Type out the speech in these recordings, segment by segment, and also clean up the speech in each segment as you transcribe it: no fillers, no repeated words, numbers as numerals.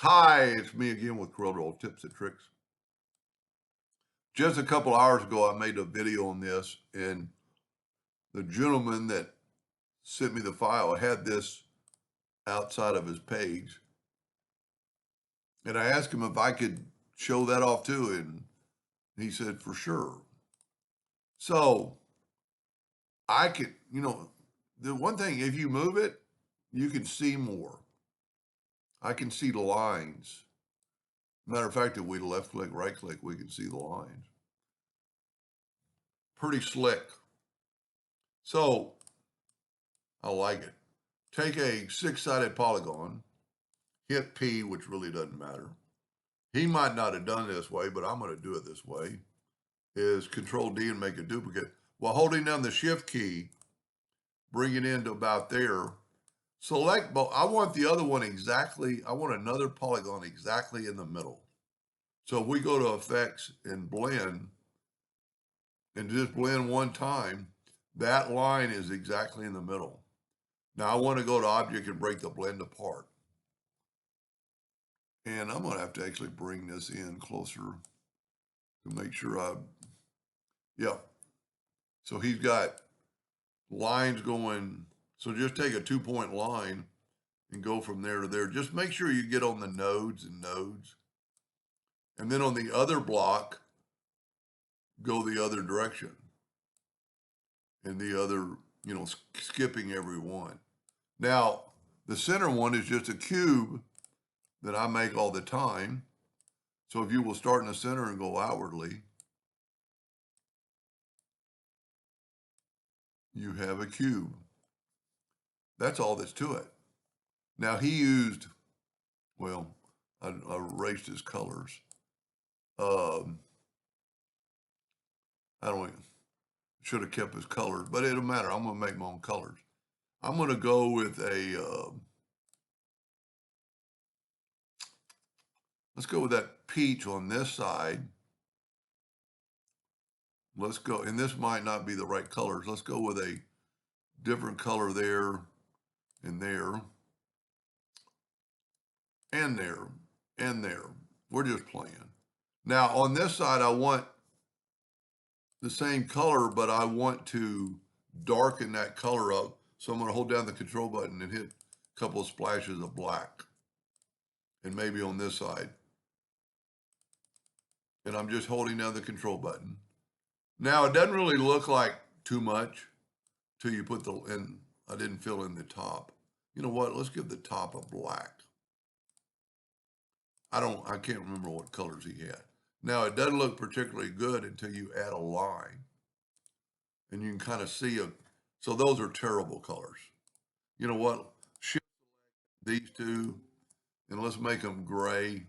Hi, it's me again with Corel Tips and Tricks. Just a couple hours ago, I made a video on this, and the gentleman that sent me the file had this outside of his page. And I asked him if I could show that off too, and he said, for sure. So I could, the one thing, if you move it, you can see more. I can see the lines. Matter of fact, if we left click, right click, we can see the lines. Pretty slick. So I like it. Take a six-sided polygon, hit P, which really doesn't matter. He might not have done it this way, but I'm going to do it this way, is Control D and make a duplicate. While holding down the Shift key, bring it into about there. Select both. I want the other one exactly, I want another polygon exactly in the middle. So if we go to Effects and Blend, and just blend one time, that line is exactly in the middle. Now I want to go to Object and break the blend apart. And I'm going to have to actually bring this in closer to make sure yeah. So he's got lines going. So just take a 2-point line and go from there to there. Just make sure you get on the nodes and nodes. And then on the other block, go the other direction. And the other, skipping every one. Now, the center one is just a cube that I make all the time. So if you will start in the center and go outwardly, you have a cube. That's all that's to it. Now he used, well, I erased his colors. I don't should have kept his colors, but it don't matter. I'm going to make my own colors. I'm going to go with let's go with that peach on this side. Let's go, and this might not be the right colors. Let's go with a different color there and there and there and there. We're just playing. Now on this side, I want the same color, but I want to darken that color up. So I'm going to hold down the control button and hit a couple of splashes of black. And maybe on this side. And I'm just holding down the control button. Now it doesn't really look like too much till you put and I didn't fill in the top. You know what? Let's give the top a black. I can't remember what colors he had. Now it doesn't look particularly good until you add a line. And you can kind of see so those are terrible colors. You know what? Shift these two and let's make them gray.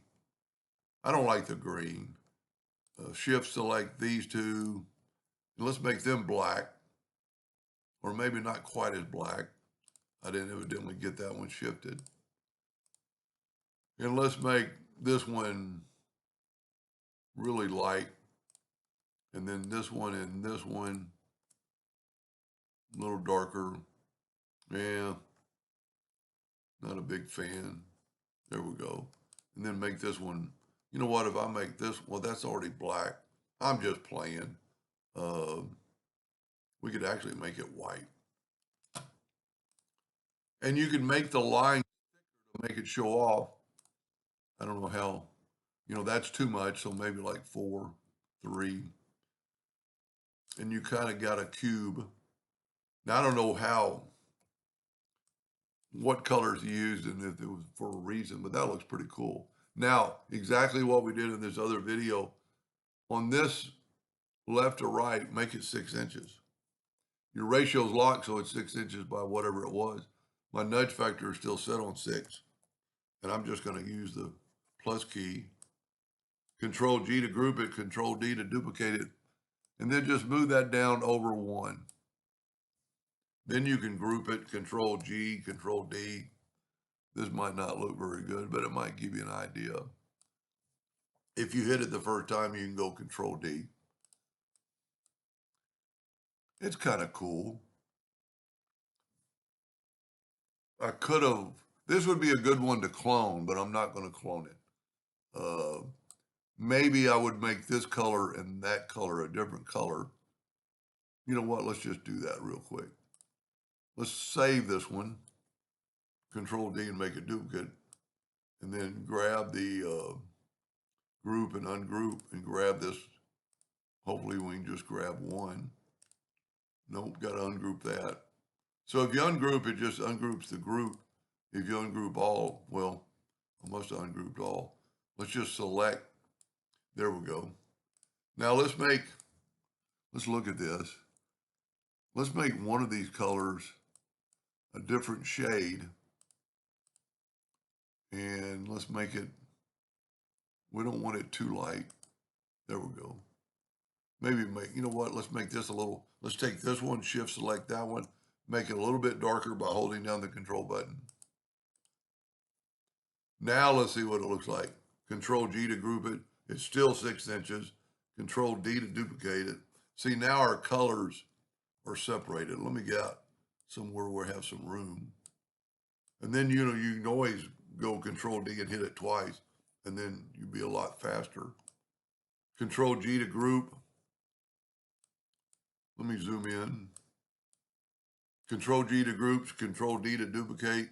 I don't like the green. Shift select these two and let's make them black, or maybe not quite as black. I didn't evidently get that one shifted. And let's make this one really light, and then this one and this one a little darker. Yeah, not a big fan. There we go. And then make this one, you know what, if I make this, well, that's already black. I'm just playing. We could actually make it white. And you can make the line to make it show off. I don't know how, that's too much. So maybe like 4, 3. And you kind of got a cube. Now, I don't know what colors he used and if it was for a reason, but that looks pretty cool. Now, exactly what we did in this other video, on this left to right, make it 6 inches. Your ratio is locked, so it's 6 inches by whatever it was. My nudge factor is still set on 6. And I'm just going to use the plus key. Control G to group it, Control D to duplicate it, and then just move that down over 1. Then you can group it, Control G, Control D. This might not look very good, but it might give you an idea. If you hit it the first time, you can go Control D. It's kind of cool. This would be a good one to clone, but I'm not going to clone it. Maybe I would make this color and that color a different color. You know what? Let's just do that real quick. Let's save this one, Control D and make a duplicate, and then grab the group and ungroup and grab this. Hopefully we can just grab one. Nope, got to ungroup that. So if you ungroup, it just ungroups the group. If you ungroup all, well, I must have ungrouped all. Let's just select. There we go. Now let's look at this. Let's make one of these colors a different shade. And let's make it, we don't want it too light. There we go. Maybe you know what, let's make this a little, let's take this one, shift select that one, make it a little bit darker by holding down the control button. Now let's see what it looks like. Control G to group it. It's still 6 inches. Control D to duplicate it. See, now our colors are separated. Let me get somewhere where we have some room. And then, you know, you can always go Control D and hit it twice, and then you'll be a lot faster. Control G to group. Let me zoom in. Control G to groups, Control D to duplicate,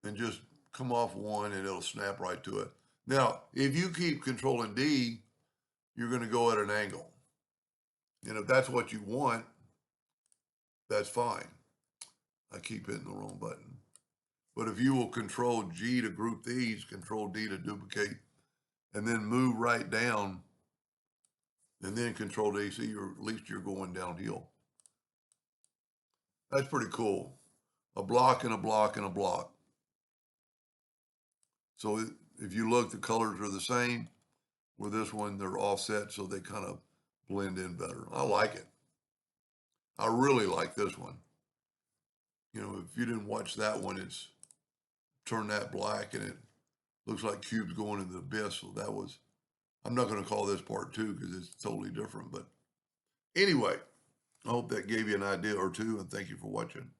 and just come off one and it'll snap right to it. Now, if you keep Controlling D, you're going to go at an angle. And if that's what you want, that's fine. I keep hitting the wrong button. But if you will Control G to group these, Control D to duplicate, and then move right down, and then Control D, see, at least you're going downhill. That's pretty cool. A block and a block and a block. So if you look, the colors are the same. With this one, they're offset, so they kind of blend in better. I like it. I really like this one. You know, if you didn't watch that one, it's turned that black and it looks like cubes going into the abyss. So that was, I'm not going to call this part 2 because it's totally different. But anyway, I hope that gave you an idea or two, and thank you for watching.